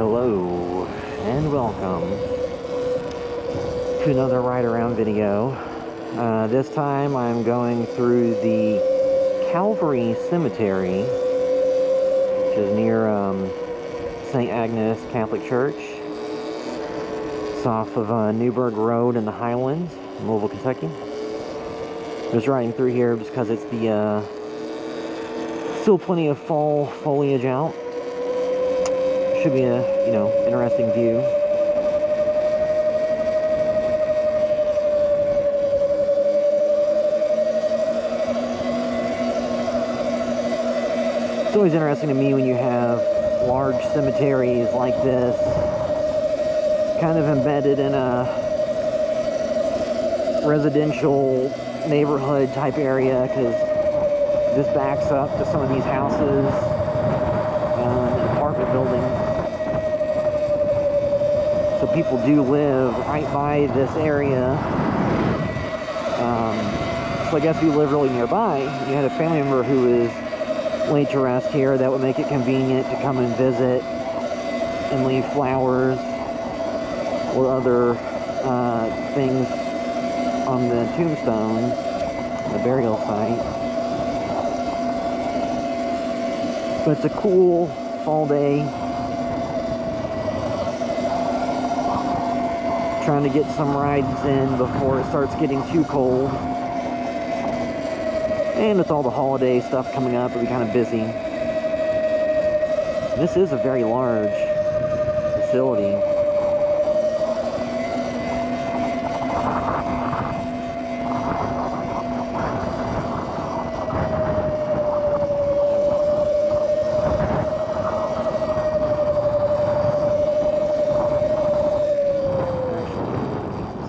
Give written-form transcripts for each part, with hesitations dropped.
Hello and welcome to another ride around video. This time I'm going through the Calvary Cemetery, which is near St. Agnes Catholic Church. It's off of Newburgh Road in the Highlands, in Louisville, Kentucky. I'm just riding through here just because it's the still plenty of fall foliage out. Should be a, interesting view. It's always interesting to me when you have large cemeteries like this, kind of embedded in a residential neighborhood type area, because this backs up to some of these houses and apartment buildings. So people do live right by this area. So I guess if you live really nearby, you had a family member who is laid to rest here, that would make it convenient to come and visit and leave flowers or other things on the tombstone, the burial site. But it's a cool fall day. Trying to get some rides in before it starts getting too cold. And with all the holiday stuff coming up, it'll be kind of busy. This is a very large facility.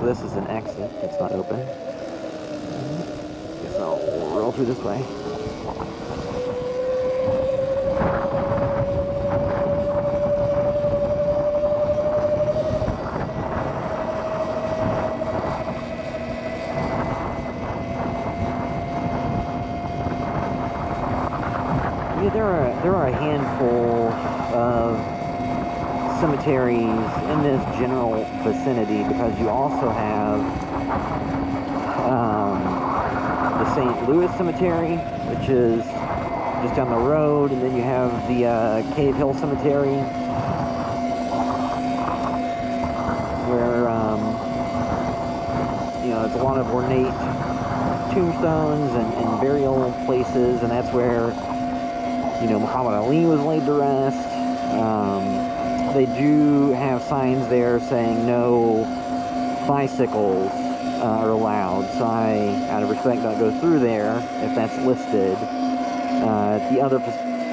This is an exit. It's not open. Guess I'll roll through this way. Yeah, there are a handful of cemeteries in this general vicinity, because you also have the St. Louis Cemetery, which is just down the road, and then you have the Cave Hill Cemetery, where it's a lot of ornate tombstones and burial places, and that's where Muhammad Ali was laid to rest. They do have signs there saying no bicycles are allowed, so I, out of respect, don't go through there if that's listed. The other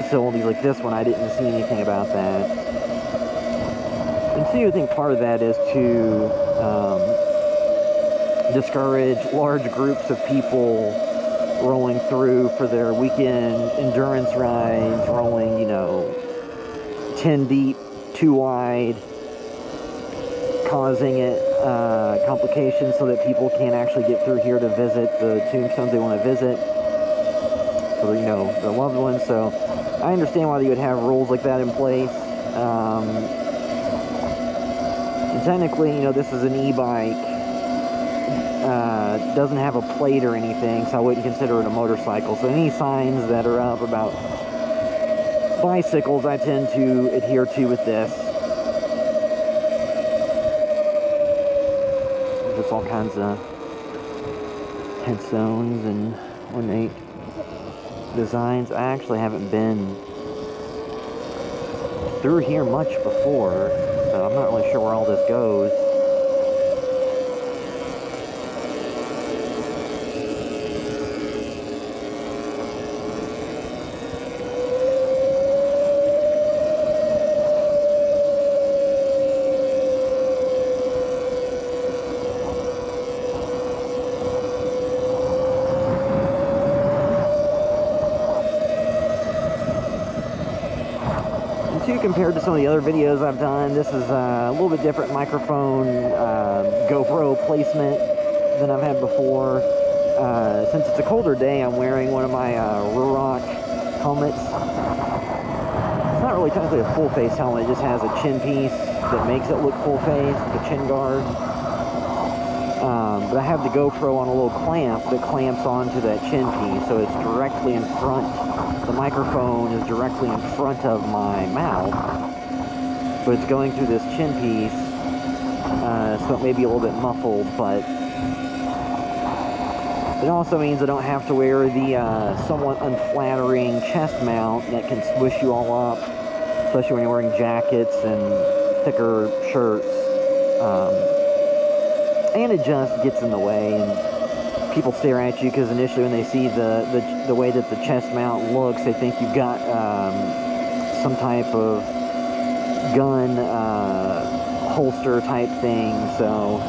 facilities like this one, I didn't see anything about that. And so I think part of that is to discourage large groups of people rolling through for their weekend endurance rides, rolling, 10 deep, 2 wide, causing it complications so that people can't actually get through here to visit the tombstones they want to visit for their loved ones. So I understand why you would have rules like that in place. And technically, this is an e-bike. Doesn't have a plate or anything, so I wouldn't consider it a motorcycle. So any signs that are up about bicycles, I tend to adhere to with this. There's all kinds of headstones and ornate designs. I actually haven't been through here much before, so I'm not really sure where all this goes. Compared to some of the other videos I've done, this is a little bit different microphone GoPro placement than I've had before. Since it's a colder day, I'm wearing one of my Ruroc helmets. not really technically a full face helmet, it just has a chin piece that makes it look full face, the chin guard. But I have the GoPro on a little clamp that clamps onto that chin piece, so it's directly in front. The microphone is directly in front of my mouth, but it's going through this chin piece, so it may be a little bit muffled, but it also means I don't have to wear the somewhat unflattering chest mount that can squish you all up, especially when you're wearing jackets and thicker shirts. And it just gets in the way, and people stare at you because initially when they see the way that the chest mount looks, they think you've got some type of gun holster type thing, so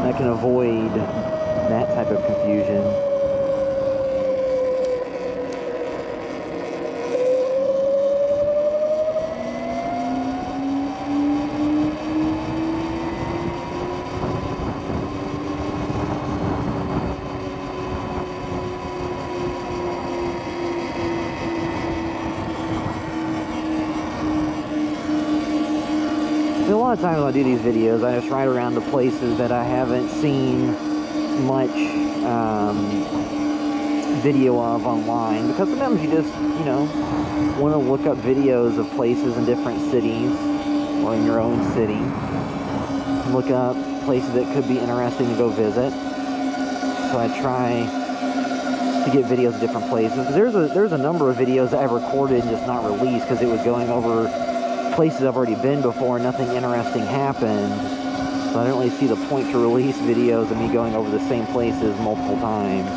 I can avoid that type of confusion. A lot of times when I do these videos, I just ride around to places that I haven't seen much video of online, because sometimes you just, you know, want to look up videos of places in different cities or in your own city. Look up places that could be interesting to go visit. So I try to get videos of different places. There's a number of videos that I've recorded and just not released because it was going over places I've already been before and nothing interesting happened. So I don't really see the point to release videos of me going over the same places multiple times.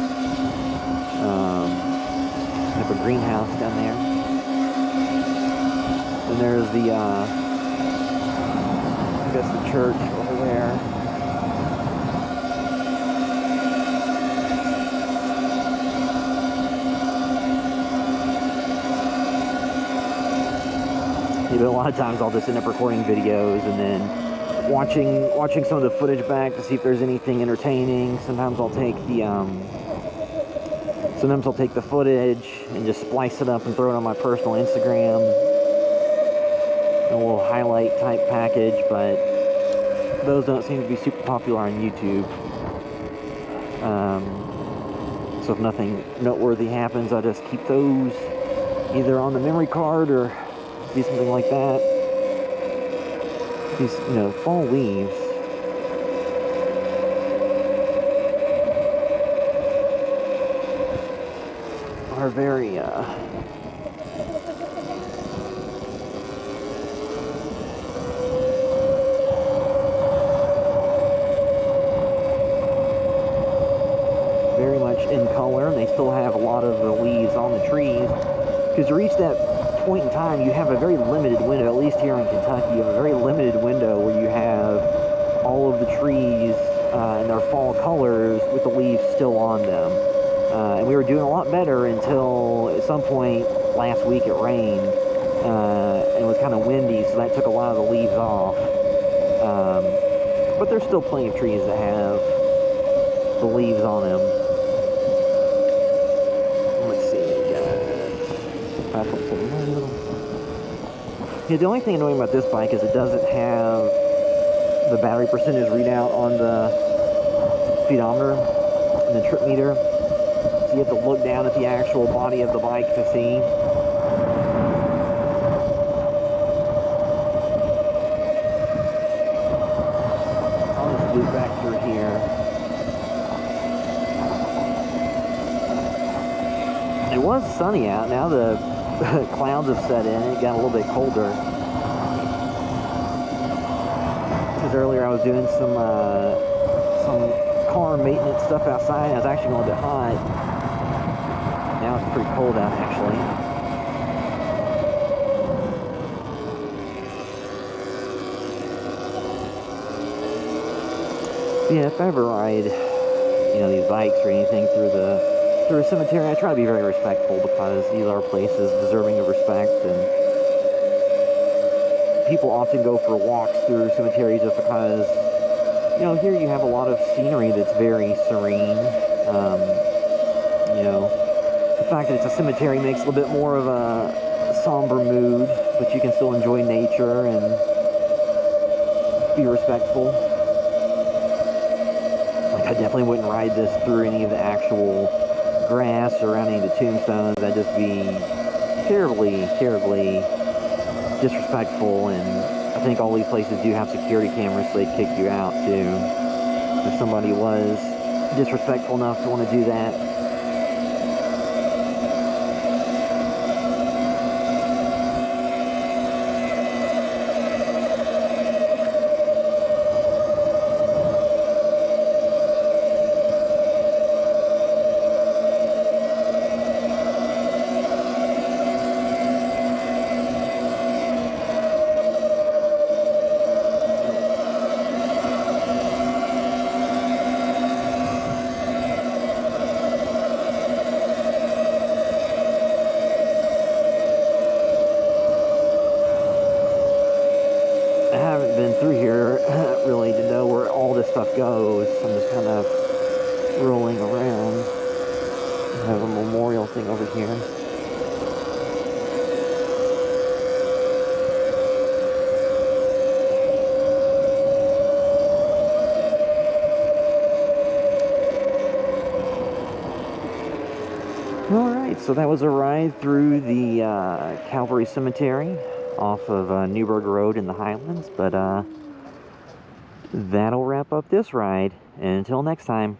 We have a greenhouse down there. And there's the, I guess the church over there. Yeah, but a lot of times I'll just end up recording videos and then watching some of the footage back to see if there's anything entertaining. Sometimes I'll take the footage and just splice it up and throw it on my personal Instagram. A little highlight type package, but those don't seem to be super popular on YouTube. So if nothing noteworthy happens, I'll just keep those either on the memory card or do something like that. These, you know, fall leaves. Are very, very much in color, and they still have a lot of the leaves on the trees. Because to reach that point in time, you have a very limited window, at least here in Kentucky, you have a very limited window where you have all of the trees in their fall colors with the leaves still on them. And we were doing a lot better until at some point last week it rained, and it was kind of windy, so that took a lot of the leaves off. But there's still plenty of trees that have the leaves on them. Let's see, we got 5.7. Yeah, the only thing annoying about this bike is it doesn't have the battery percentage readout on the speedometer and the trip meter. So you have to look down at the actual body of the bike to see. I'll just loop back through here. It was sunny out. Now the clouds have set in. It got a little bit colder. Because earlier I was doing some car maintenance stuff outside. And I was actually a little bit hot. Now it's pretty cold out, actually. Yeah, if I ever ride, you know, these bikes or anything through a cemetery, I try to be very respectful, because these are places deserving of respect, and people often go for walks through cemeteries just because, you know, here you have a lot of scenery that's very serene. You know, the fact that it's a cemetery makes a little bit more of a somber mood, but you can still enjoy nature and be respectful. Like, I definitely wouldn't ride this through any of the actual grass or around any of the tombstones. That'd just be terribly, terribly disrespectful, and I think all these places do have security cameras, so they'd kick you out too if somebody was disrespectful enough to want to do that. Through here really to know where all this stuff goes. I'm just kind of rolling around. I have a memorial thing over here. Alright, so that was a ride through the Calvary Cemetery off of Newburgh Road in the Highlands, but that'll wrap up this ride, and until next time.